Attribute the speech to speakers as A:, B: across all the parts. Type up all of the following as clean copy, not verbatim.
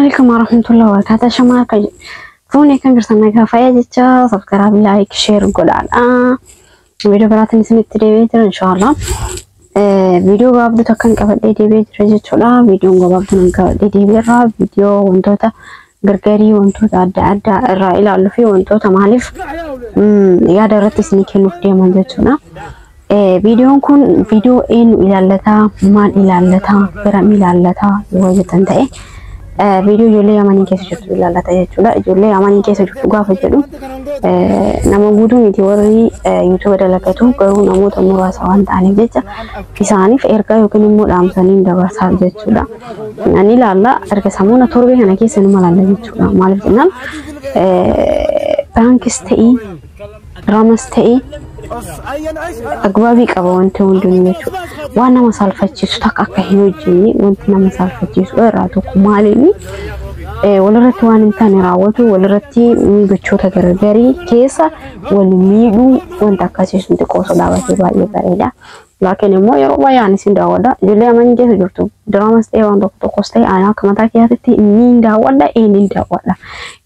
A: عليكم ورحمة الله وبركاته. شماك فوني كان قرصنا كافية جتا سبسكرايب لايك شير نقول على فيديو برات نسمي التريبيتر إن شاء الله. فيديو قبل تكن قبل التريبيتر جت ولا فيديو قبل تكن قبل التريبيتر فيديو وانتوتا غرغري وانتوتا عدا الرأي اللي فيه وانتوتا مالف يا درت سنيك نفتي من جتنا. فيديو كون فيديو إن إلى اللتا ما إلى اللتا برام إلى اللتا وجدتن تأ فيديو جولي أماني كيس جت إلى اللتا جتولا جولي أماني كيس جتوجا فجلو نموجودو ميتوري يوتيوب دلكتو كرو نموت أمور سوان تاني جت كيساني في إركا يمكن يمود أمسانين دبر سال جتولا يعني لا لا إركا سامونا توربي هنا كيس نمالا جتولا مالف جنان بانكستي رامستي أقوابي كابون تقولون يشوف وأنا مسالفتي ستاك أكهيوجني وأنت مسالفتي سويراتو كمالني ولا رتوان إنتاني راوتو ولا رتي ميجوتشوتا غرغري كيسا والميجو وأنت كاسيس نتكوسو دعوتي باي بريدا لكن مو يروى يعني سنداودا جلي أمان جه جرتو دراما استي وان دكتو كوستي أنا كمتا كياتي مين داودا إنين داودا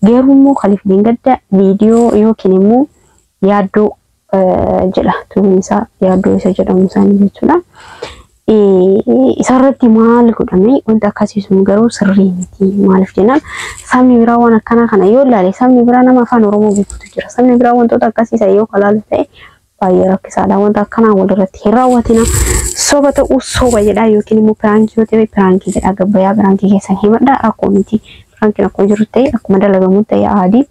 A: غيرو مو خليف دينغدا فيديو يو كنمو يادو جلا تونسا يادو سجدا مساني جتولا إسارتي مال كدامي وانت كاسيس مغرو سرينتي مالف جنان سامي براوانا كنا يولا لي سامي برانا ما فانو رومو بيكوتو جرا سامي براوان تو كاسيس ايو خلال تاي بايرا كسادا وانت كنا ولرتي راواتنا صوبتا وصوبا يدا يوكيني مو برانكي تي برانكي جدا غبيا برانكي كيسان هيمدا اكوميتي برانكي نكون جرتي اكمدا لغمتي عادي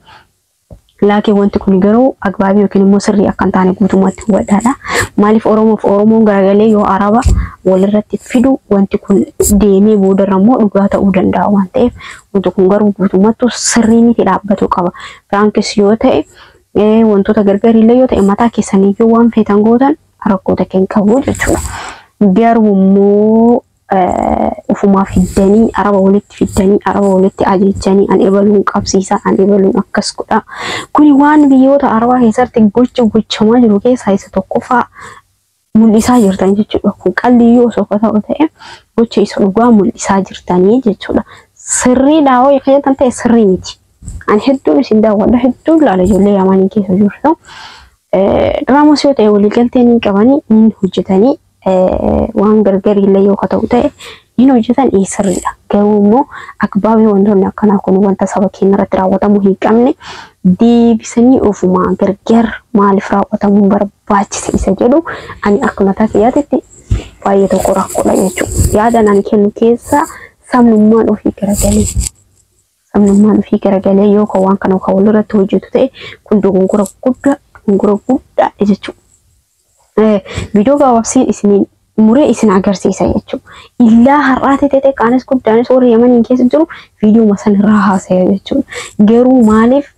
A: لكن وانت كوني غرو اغبابي يمكن مسري اكنتاني غوتومات ودادا مالف اورومو اورومو غاغلي يو عربا ولرتي فيدو وانت كون ديمي بودرمو دغاتا ودندا وانت وانت كون غرو غوتومات سريني تدابتو قبا فرانكس يوتاي وانتو تغرغري ليوتا امتا كيساني يو وان فيتانغوتان اركوتا كين كبو جتو غيرو مو وفما في الدني عربة ولدت في الدني عربة ولدت أجلتني أن إبلون قبسيسا أن إبلون أكسكودا كل وان بيوتا عربة هيسرت جوج ما جلو كيس هيسا توقفا ملسا جرتاني جتشودا قال لي يو سوكتا وتأي جوج يسلوغا ملسا جرتاني جتشودا سري داو يخيا تنتي سري نيتي أن حدو بسين داو ودا حدو لالا جولي ياماني كيسا جورتو دراما سيوتا يولي قلتيني كباني من هجتاني وان غرغري ليو كتوته ينو جتان اي سريدا غومو اكبابي وندون كنا كون وانت سبكين رترا وتمو هيكامني دي بسني اوفما غرغر مال فرا وتمو برباچ سيسجدو اني اكمتا كياتتي بايتو قراقو لا يچو يادان ان كن كيسا سمنمان او في غرغلي سمنمان في غرغلي يو كوان كانو كولرت وجتو كن دوغون غرغودا اجچو فيديو قوابسين اسمين مري اسم عقرسيسا يجو إلا هراتي تيتي كانس كود دانس ور يمن إنكيس جرو فيديو مثلا راها سيجو جرو مالف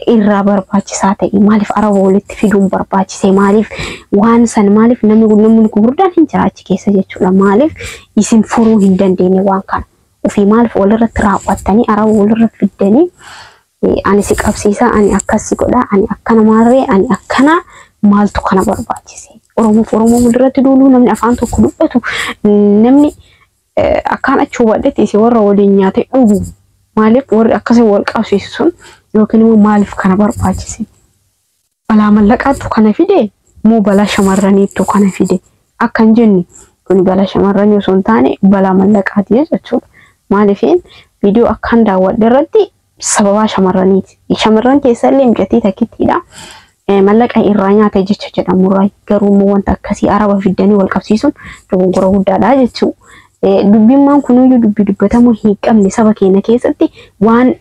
A: إرا برباچ ساتي مالف أرا ولت فيديو برباچ سي مالف وانسان مالف نمو كوردان هنجراچ كيسا جيجو مالف اسم فرو هندن ديني وان كان وفي مالف ولرت راواتاني أرا ولرت فيدني أني سيك أبسيسا أني أكاسي كودا أني أكنا ماري أني أكنا مالتو كنا برباچسي oromo mudirati dulu namni afaan tokko dubbatu namni akkaan achi wadhate si warra waliin nyaate dhugu maaliif warri akkasii wal qabsiisun yookiin immoo maaliif kana barbaachise balaa mallaqaatu kana fide moo balaa shamarraniitu kana fide akkan jenni kun balaa shamarranii osoo hin taane balaa mallaqaati jechuudha maaliifin viidiyoo akkan daawwadhe irratti sababa shamarraniiti shamarran keessallee mijatii takkittiidha ملك أي الرانيا تيجي تجد أموراي كرومو وانت كسي عربة في الدنيا والقبسيسون تقول قرأوا الدادا جتشو دبي ما كنوا يدبي دبتامو هيك أمني سبكينا كيستي وان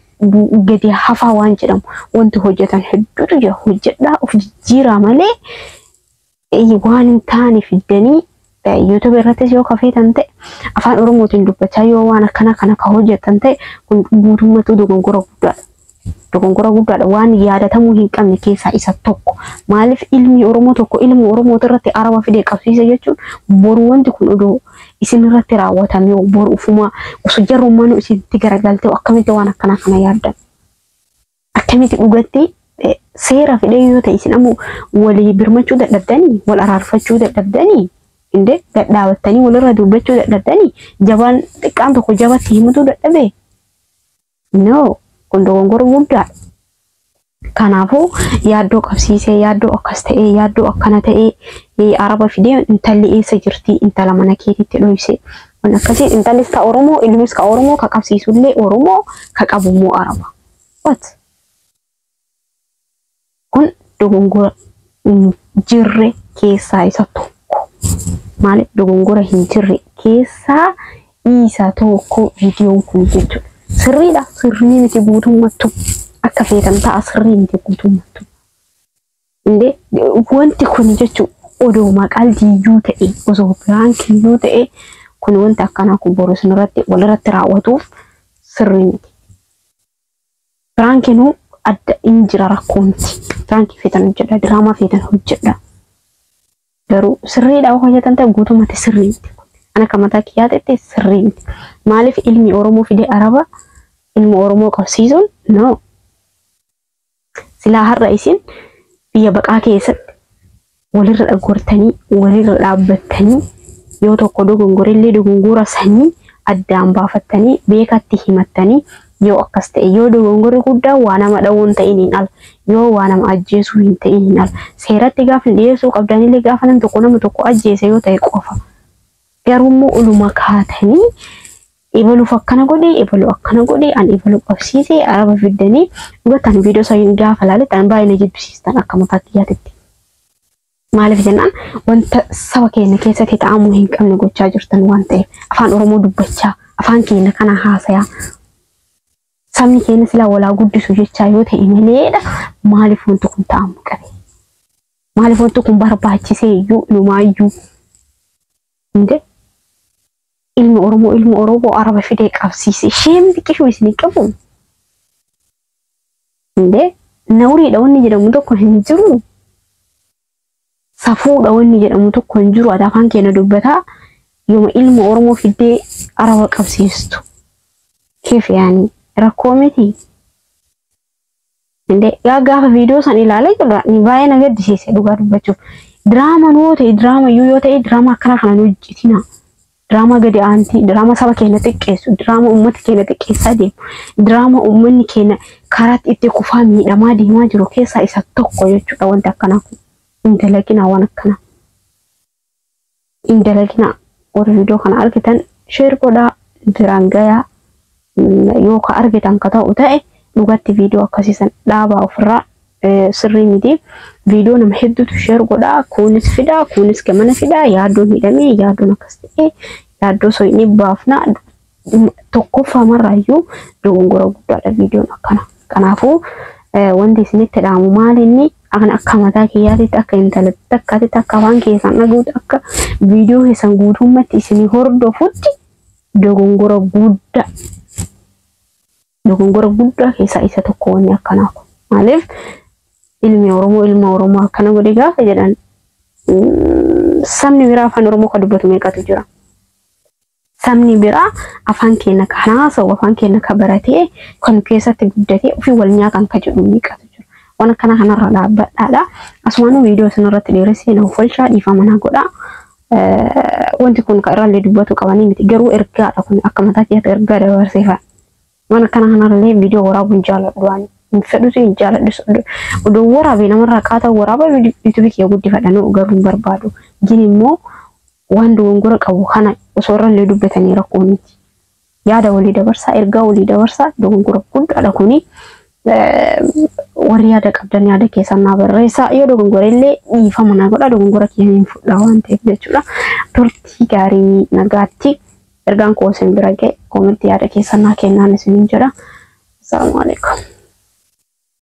A: جدي حفا وان جرام وانت هجتان حدود جا هجتا وفي جيرا مالي أي وان تاني في الدنيا يوتيوب راتيس يو كافي تانتي أفان أورمو تندبتا يو وانا كنا كهجت تانتي كن بورما تدو قرأوا الدادا Dogongora guddaadha waan yaadatamuu hin qabne keessaa isa tokko maaliif ilmi oromoo tokko ilmi oromoo irratti araba fidee qabsiisa jechuun boru wanti kun odoo isin irratti raawwatame boru ufuma osoo jarrumaan isintti garagaltee akkamitti waan akkana kana yaaddan akkamitti dhugatti seera fidee yoo ta'e isin ammoo walii birmachuu dadhabdanii wal araarfachuu dadhabdanii inde gadhaabattanii walirra dubbachuu dadhabdanii jabaan xiqqaan tokko jabatti himutu dadhabee No, kun dogongora guddaa. Kanaafuu yaaddoo qabsiisee yaaddoo akkas ta'ee yaaddoo akkana ta'ee araba fidee intalli eessa jirti intala mana keetitti dhoyse. Kun akkasii intallis ka Oromoo ilmis ka Oromoo ka qabsiisullee Oromoo ka qabummoo araba. What? Kun dogongora jirre keessaa isa tokko. Maaliif dogongora hin jirre keessaa isa tokko viidiyoon kun jechuudha. Sirriidha sirrii miti guutummattu. Akka feetan ta'a sirrii miti guutummattu. Inde wanti kun jechuudha odoo maqaan diyyuu ta'e osoo piraankii ta'e kun wanta akkanaa kun boros irratti walirratti raawwatuuf sirrii miti. Piraankiinuu adda injira rakkoonti. Piraankii feetan hojjedha diraamaa feetan hojjedha. Garuu sirriidha hojjetan ta'e guutummatti sirrii miti. Ana kan mataa kiyyaatti sirrii miti. Maaliif ilmi Oromoo fidee araba ilmi Oromoo qabsiisuun no. Silaa har'a isin biyya baqaa keessatti walirra dhagortanii walirra dhaabbattanii yoo tokko dogongorellee dogongora sanii addaan baafattanii beekatti himattanii yoo akkas ta'e yoo dogongorri guddaa waa nama dhawuun ta'iniin ala yoo waa nama ajjeesuu hin ta'iniin ala seeratti gaafa dhiyeessuu qabdanillee gaafa nam tokko nama tokko ajjeese yoo ta'e qofa garummoo uluma kaatanii ibalu fakkana godhe an ibalu qabsiisee araba fiddanii dhugatan viidiyoo sayin gaafa laaletan baay'ina jibbisiistan akka mataa kiyyaatitti. Maaliif jennaan wanta saba keenya keessatti ta'amuu hin qabne gochaa jirtan waan ta'eef afaan Oromoo dubbachaa afaan keenya kana haasayaa sabni keenya silaa walaa guddisu jechaa yoo ta'e maleedha maaliif wanti kun ta'amuu qabe? Maaliif wanti kun barbaachisee iyyuu ilmaayyuu inde ilmi Oromoo araba fidee qabsiise sheen biqiluu isin qabu. Inde nawriidha wanni jedhamu tokko hin jiru. Safuudha wanni jedhamu tokko hin jiru. Afaan keenya dubbataa yooma ilmi Oromoo fidee araba qabsiistu. Keef yaani rakkoo miti. Inde gaafa viidiyoo san ilaalee jirra ni baay'ee na gaddisiise dhugaa dubbachuuf. Diraamaa nuu ta'e diraamaa yoo ta'e diraamaa akkana kana nu hojjetina. Drama gadi aanti drama saba keenya xiqqeessu drama uummata keenya xiqqeessaa deemu drama uummanni keenya karaatti itti kufaa miidhamaa deemaa jiru keessaa isa tokko jechuudha wanti akkanaa kun indalagina waan akkana indalagina warri viidiyoo kana argitan sheer godhaa biraan gayaa yoo ka argitan ka ta'u ta'e dhugatti viidiyoo akkasiisan dhaabaa ofirraa sirrii miti viidiyoo nama hedduutu sheer godhaa kunis fidaa kunis gamana fidaa yaaddoo miidhamee yaaddoon akkas ta'e yaaddoo soyinii baafna tokkoffaa marraayyuu dogongora guddaadha viidiyoon akkana. Kanaafuu wanti isinitti dhaamu maalinni akka mataa kiyyaatitti akka intalatti akkaatitti akka afaan keessan dhaguutti akka viidiyoo keessan guutummatti isinii hordofutti dogongora guddaa keessaa isa tokko wanni akkanaa kun. Maaliif ilmi Oromoo akkana godhe gaafa jedhan sabni biraa afaan Oromoo ka dubbatu meeqatu jira. Sabni biraa afaan keenya ka haasa'u afaan keenya ka baratee kan keessatti guddatee ofii wal nyaatan ka jedhu meeqatu jira. Waan akkana kanarra dhaabbadhaadha. Asumaan viidiyoo isinirratti dheeressee na folchaa dhiifama na godha. Wanti kun ka irraallee dubbatu qabanii miti garuu ergaadha kun akka mataa kiyyaatti ergaa dabarseefa. Waan akkana kanarrallee viidiyoo waraabuun jaaladhu waan. Fedhuutu hin jaaladhu. Oduu waraabee namarraa qaataa waraaba yuutuubii kiyya guddifadhanuu garuu barbaadu. Gin immoo waan dogongora qabu kana osoo irrallee dubbatanii rakkoo miti. Yaada walii dabarsaa ergaa walii dabarsaa dogongora guddaadha kuni. Warri yaada qabdan yaada keessan naa barreessaa yoo dogongorellee dhiifama na godha dogongora kiyya hin fudhaa waan ta'eef jechuudha. Turtii gaarii nagaatti ergaan koo isin bira ga'e koomentii yaada keessan naa kennaan isiniin jedha. Assalamu alaikum.